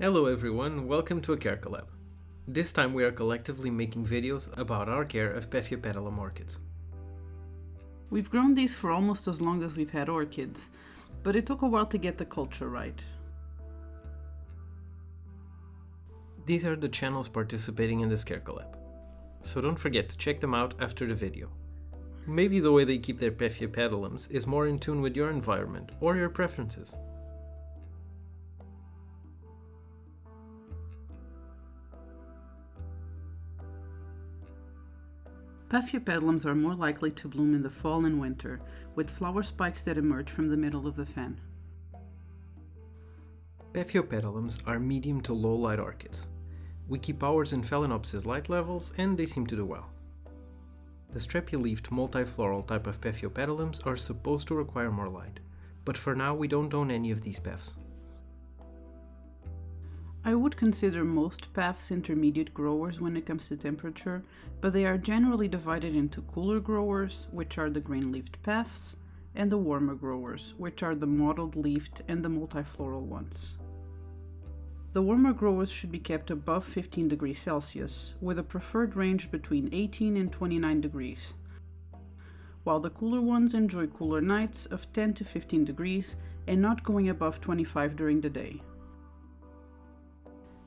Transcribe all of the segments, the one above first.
Hello everyone, welcome to a carecollab. This time we are collectively making videos about our care of Paphiopedilum orchids. We've grown these for almost as long as we've had orchids, but it took a while to get the culture right. These are the channels participating in this carecollab, so don't forget to check them out after the video. Maybe the way they keep their Paphiopedilums is more in tune with your environment or your preferences. Paphiopedilums are more likely to bloom in the fall and winter, with flower spikes that emerge from the middle of the fan. Paphiopedilums are medium to low light orchids. We keep ours in Phalaenopsis light levels and they seem to do well. The strapy-leafed multifloral type of Paphiopedilums are supposed to require more light, but for now we don't own any of these paths. I would consider most paths intermediate growers when it comes to temperature, but they are generally divided into cooler growers, which are the green-leafed paths, and the warmer growers, which are the mottled-leafed and the multifloral ones. The warmer growers should be kept above 15 degrees Celsius, with a preferred range between 18 and 29 degrees, while the cooler ones enjoy cooler nights of 10 to 15 degrees and not going above 25 during the day.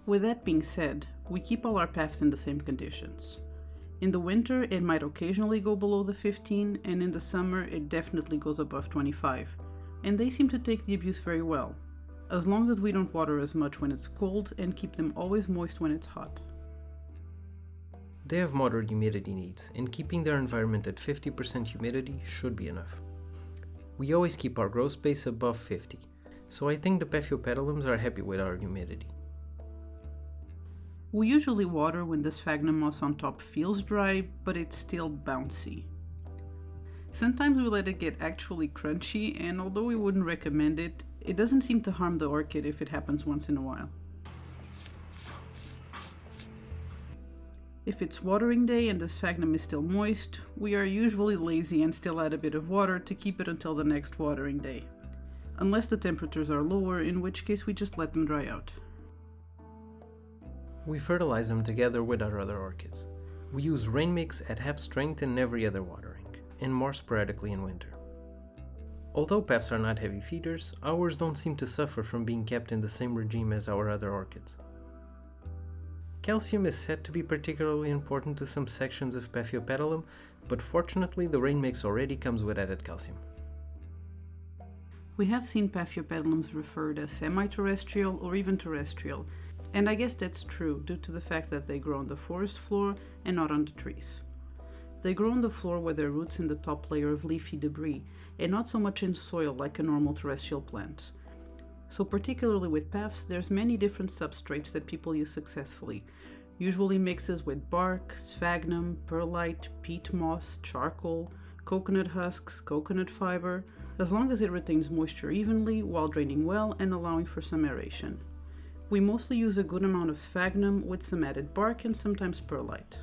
With that being said, we keep all our paths in the same conditions. In the winter, it might occasionally go below the 15, and in the summer, it definitely goes above 25, and they seem to take the abuse very well, as long as we don't water as much when it's cold and keep them always moist when it's hot. They have moderate humidity needs, and keeping their environment at 50% humidity should be enough. We always keep our grow space above 50, so I think the Paphiopedilums are happy with our humidity. We usually water when the sphagnum moss on top feels dry, but it's still bouncy. Sometimes we let it get actually crunchy, and although we wouldn't recommend it, it doesn't seem to harm the orchid if it happens once in a while. If it's watering day and the sphagnum is still moist, we are usually lazy and still add a bit of water to keep it until the next watering day. Unless the temperatures are lower, in which case we just let them dry out. We fertilize them together with our other orchids. We use rain mix at half strength in every other watering, and more sporadically in winter. Although paths are not heavy feeders, ours don't seem to suffer from being kept in the same regime as our other orchids. Calcium is said to be particularly important to some sections of Paphiopedilum, but fortunately the rain mix already comes with added calcium. We have seen Paphiopedilums referred as semi-terrestrial or even terrestrial, and I guess that's true due to the fact that they grow on the forest floor and not on the trees. They grow on the floor with their roots in the top layer of leafy debris, and not so much in soil like a normal terrestrial plant. So particularly with paths, there's many different substrates that people use successfully, usually mixes with bark, sphagnum, perlite, peat moss, charcoal, coconut husks, coconut fiber, as long as it retains moisture evenly while draining well and allowing for some aeration. We mostly use a good amount of sphagnum with some added bark and sometimes perlite.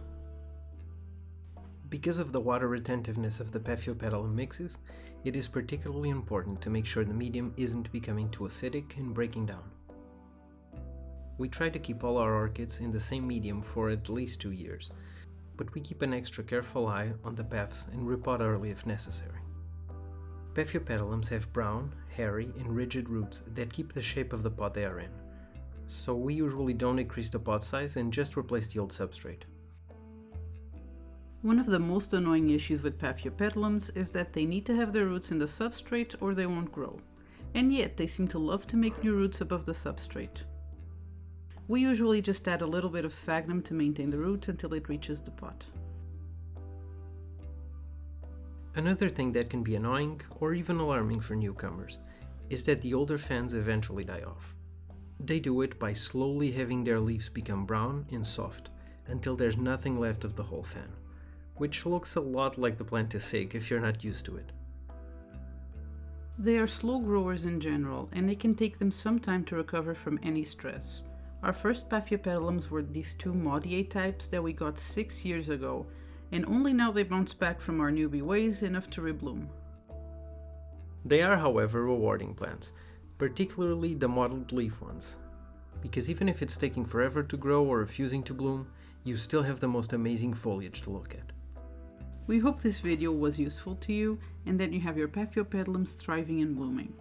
Because of the water retentiveness of the Paphiopedilum mixes, it is particularly important to make sure the medium isn't becoming too acidic and breaking down. We try to keep all our orchids in the same medium for at least 2 years, but we keep an extra careful eye on the paths and repot early if necessary. Paphiopedilums have brown, hairy, and rigid roots that keep the shape of the pot they are in, so we usually don't increase the pot size and just replace the old substrate. One of the most annoying issues with Paphiopedilums is that they need to have their roots in the substrate or they won't grow, and yet they seem to love to make new roots above the substrate. We usually just add a little bit of sphagnum to maintain the root until it reaches the pot. Another thing that can be annoying or even alarming for newcomers is that the older fans eventually die off. They do it by slowly having their leaves become brown and soft until there's nothing left of the whole fan, which looks a lot like the plant is sick if you're not used to it. They are slow growers in general, and it can take them some time to recover from any stress. Our first Paphiopedilums were these two Maudier types that we got 6 years ago, and only now they bounce back from our newbie ways enough to rebloom. They are, however, rewarding plants, particularly the mottled leaf ones, Because even if it's taking forever to grow or refusing to bloom, you still have the most amazing foliage to look at. We hope this video was useful to you and that you have your Paphiopedilums thriving and blooming.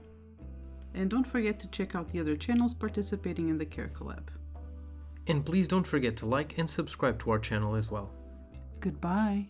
And don't forget to check out the other channels participating in the carecollab. And please don't forget to like and subscribe to our channel as well. Goodbye!